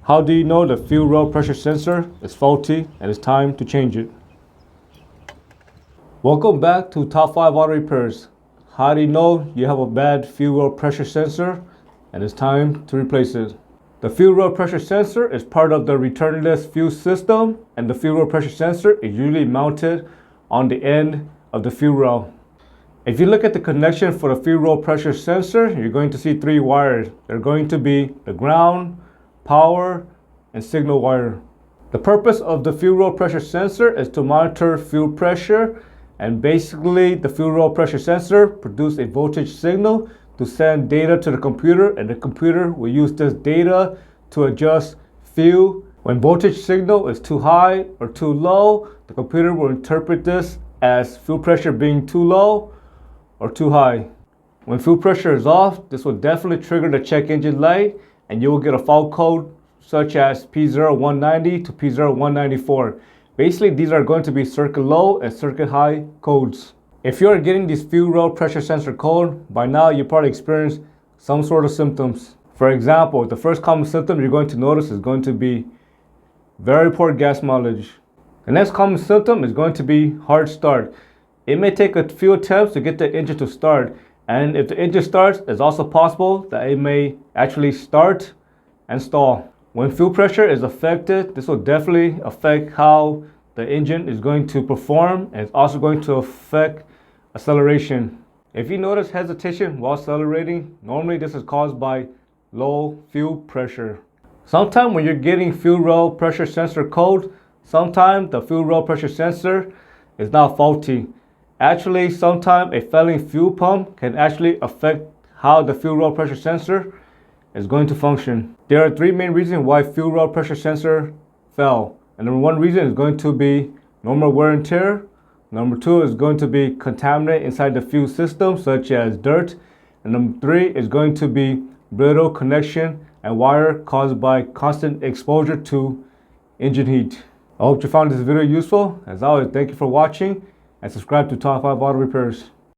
How do you know the fuel rail pressure sensor is faulty and it's time to change it? Welcome back to Top 5 Auto Repairs. How do you know you have a bad fuel rail pressure sensor and it's time to replace it? The fuel rail pressure sensor is part of the returnless fuel system, and the fuel rail pressure sensor is usually mounted on the end of the fuel rail. If you look at the connection for the fuel rail pressure sensor, you're going to see 3 wires. They're going to be the ground, power, and signal wire. The purpose of the fuel rail pressure sensor is to monitor fuel pressure, and basically the fuel rail pressure sensor produces a voltage signal to send data to the computer, and the computer will use this data to adjust fuel. When voltage signal is too high or too low, the computer will interpret this as fuel pressure being too low or too high. When fuel pressure is off, this will definitely trigger the check engine light, and you will get a fault code such as P0190 to P0194. Basically, these are going to be circuit low and circuit high codes. If you are getting this fuel rail pressure sensor code, by now you probably experienced some sort of symptoms. For example, the first common symptom you're going to notice is going to be very poor gas mileage. The next common symptom is going to be hard start. It may take a few attempts to get the engine to start, and if the engine starts, it's also possible that it may actually start and stall. When fuel pressure is affected, this will definitely affect how the engine is going to perform, and it's also going to affect acceleration. If you notice hesitation while accelerating, normally this is caused by low fuel pressure. Sometimes when you're getting fuel rail pressure sensor code, sometimes the fuel rail pressure sensor is not faulty. Actually, sometimes a failing fuel pump can actually affect how the fuel rail pressure sensor is going to function. There are 3 main reasons why fuel rail pressure sensor fail. And number 1 reason is going to be normal wear and tear. Number 2 is going to be contaminant inside the fuel system, such as dirt. And number 3 is going to be brittle connection and wire caused by constant exposure to engine heat. I hope you found this video useful. As always, thank you for watching and subscribe to Top 5 Auto Repairs.